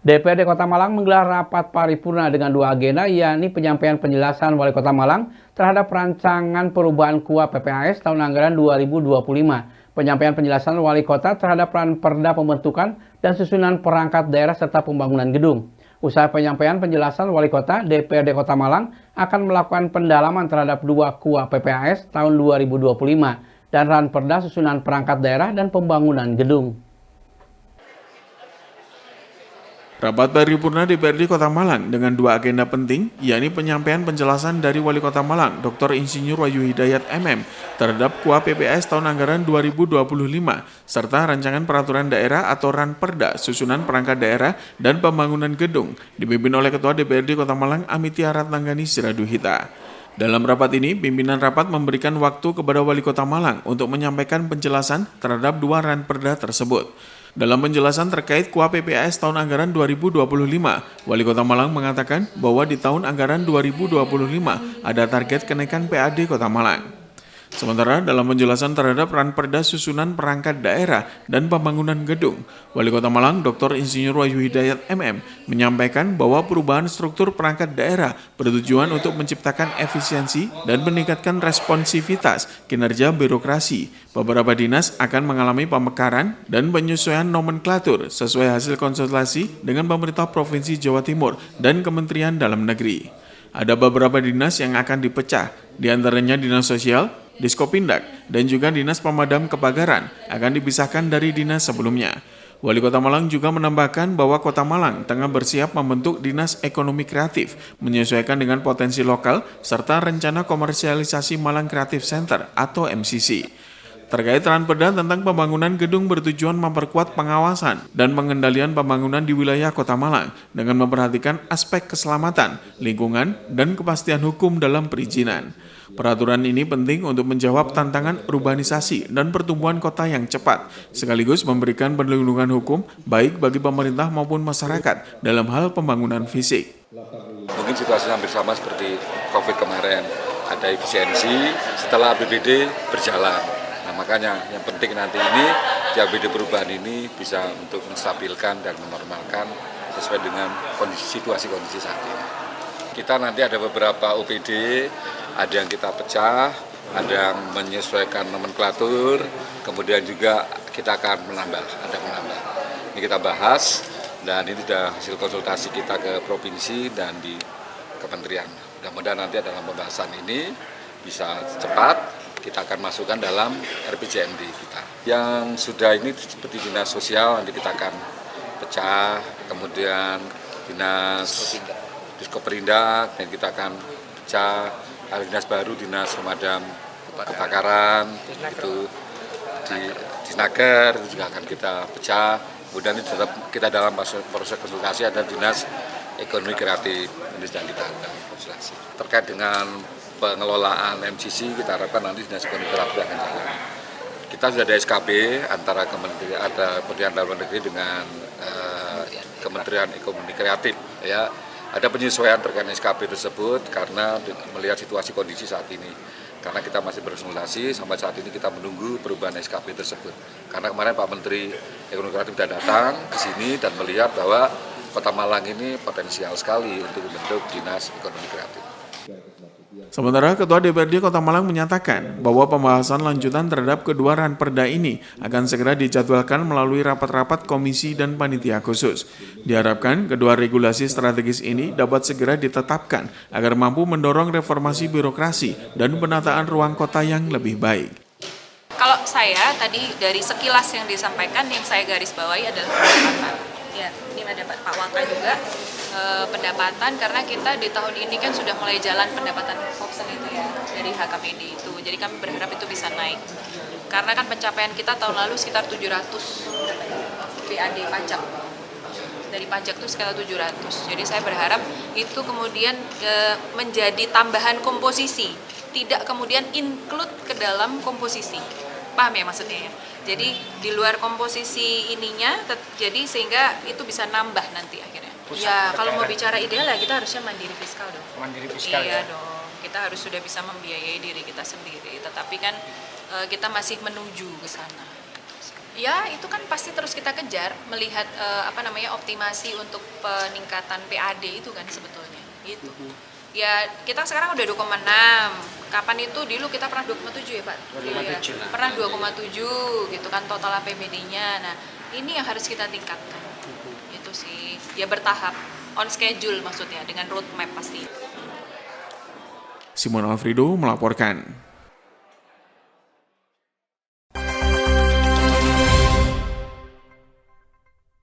DPRD Kota Malang menggelar rapat paripurna dengan dua agenda, yakni penyampaian penjelasan Wali Kota Malang terhadap rancangan perubahan KUA PPAS tahun anggaran 2025, penyampaian penjelasan Wali Kota terhadap Ranperda pembentukan dan susunan perangkat daerah serta pembangunan gedung. Usai penyampaian penjelasan Wali Kota, DPRD Kota Malang akan melakukan pendalaman terhadap dua KUA PPAS tahun 2025 dan Ranperda susunan perangkat daerah dan pembangunan gedung. Rapat paripurna DPRD Kota Malang dengan dua agenda penting, yakni penyampaian penjelasan dari Wali Kota Malang, Dr. Insinyur Wahyu Hidayat MM, terhadap KUA PPAS tahun anggaran 2025, serta rancangan peraturan daerah atau Ranperda, susunan perangkat daerah dan pembangunan gedung, dipimpin oleh Ketua DPRD Kota Malang, Amitia Ratnanggani Siraduhita. Dalam rapat ini, pimpinan rapat memberikan waktu kepada Wali Kota Malang untuk menyampaikan penjelasan terhadap dua Ranperda tersebut. Dalam penjelasan terkait KUA PPAS tahun anggaran 2025, Wali Kota Malang mengatakan bahwa di tahun anggaran 2025 ada target kenaikan PAD Kota Malang. Sementara dalam penjelasan terhadap Ranperda susunan perangkat daerah dan pembangunan gedung, Wali Kota Malang Dr. Insinyur Wahyu Hidayat MM menyampaikan bahwa perubahan struktur perangkat daerah bertujuan untuk menciptakan efisiensi dan meningkatkan responsivitas kinerja birokrasi. Beberapa dinas akan mengalami pemekaran dan penyesuaian nomenklatur sesuai hasil konsultasi dengan pemerintah Provinsi Jawa Timur dan Kementerian Dalam Negeri. Ada beberapa dinas yang akan dipecah, diantaranya Dinas Sosial, Diskopindak, dan juga Dinas Pemadam Kebakaran akan dipisahkan dari dinas sebelumnya. Wali Kota Malang juga menambahkan bahwa Kota Malang tengah bersiap membentuk Dinas Ekonomi Kreatif, menyesuaikan dengan potensi lokal, serta rencana komersialisasi Malang Creative Center atau MCC. Terkait Ranperda tentang pembangunan gedung bertujuan memperkuat pengawasan dan pengendalian pembangunan di wilayah Kota Malang dengan memperhatikan aspek keselamatan, lingkungan, dan kepastian hukum dalam perizinan. Peraturan ini penting untuk menjawab tantangan urbanisasi dan pertumbuhan kota yang cepat, sekaligus memberikan perlindungan hukum baik bagi pemerintah maupun masyarakat dalam hal pembangunan fisik. Mungkin situasinya hampir sama seperti COVID kemarin, ada efisiensi setelah APBD berjalan. Nah makanya yang penting nanti ini di APBD perubahan ini bisa untuk menstabilkan dan menormalkan sesuai dengan situasi kondisi saat ini. Kita nanti ada beberapa OPD, ada yang kita pecah, ada yang menyesuaikan nomenklatur, kemudian juga kita akan menambah. Ini kita bahas dan ini sudah hasil konsultasi kita ke provinsi dan di kementerian. Mudah-mudahan nanti dalam pembahasan ini bisa cepat, kita akan masukkan dalam RPJMD kita. Yang sudah ini seperti dinas sosial nanti kita akan pecah, kemudian dinas Diskoperindak dan kita akan pecah, ada dinas baru, dinas pemadam kebakaran, itu di Disnaker itu juga akan kita pecah. Kemudian ini tetap kita dalam proses konsultasi ada dinas ekonomi kreatif, ini sedang kita konsultasi. Terkait dengan pengelolaan MCC, kita harapkan nanti dinas ekonomi kreatif akan jalan. Kita sudah ada SKB antara Kementerian Dalam Negeri dengan Kementerian Ekonomi Kreatif, ya. Ada penyesuaian terkait SKB tersebut karena melihat situasi kondisi saat ini. Karena kita masih berkonsultasi, sampai saat ini kita menunggu perubahan SKB tersebut. Karena kemarin Pak Menteri Ekonomi Kreatif sudah datang ke sini dan melihat bahwa Kota Malang ini potensial sekali untuk membentuk Dinas Ekonomi Kreatif. Sementara Ketua DPRD Kota Malang menyatakan bahwa pembahasan lanjutan terhadap kedua Ranperda ini akan segera dijadwalkan melalui rapat-rapat komisi dan panitia khusus. Diharapkan kedua regulasi strategis ini dapat segera ditetapkan agar mampu mendorong reformasi birokrasi dan penataan ruang kota yang lebih baik. Kalau saya tadi dari sekilas yang disampaikan, yang saya garis bawahi adalah pendapatan. Ya, ini ada Pak Waka juga. Pendapatan karena kita di tahun ini kan sudah mulai jalan pendapatan Foxen itu ya dari HKPD itu, jadi kami berharap itu bisa naik karena kan pencapaian kita tahun lalu sekitar 700 PAD pajak, dari pajak itu sekitar 700, jadi saya berharap itu kemudian menjadi tambahan komposisi, tidak kemudian include ke dalam komposisi, paham ya maksudnya ya? Jadi di luar komposisi ininya, jadi sehingga itu bisa nambah nanti akhirnya. Ya kalau mau bicara ideal ya kita harusnya mandiri fiskal dong. Mandiri fiskal iya ya? Dong, kita harus sudah bisa membiayai diri kita sendiri. Tetapi kan kita masih menuju ke sana. Ya, itu kan pasti terus kita kejar melihat optimasi untuk peningkatan PAD itu kan sebetulnya gitu. Ya, kita sekarang udah 2,6. Kapan itu dulu kita pernah 2,7 ya, Pak? 2,7. Ya, pernah 2,7 gitu kan total APBD-nya. Nah, ini yang harus kita tingkatkan. Itu sih. Ya bertahap, on schedule maksudnya dengan roadmap pasti. Simon Alfredo melaporkan.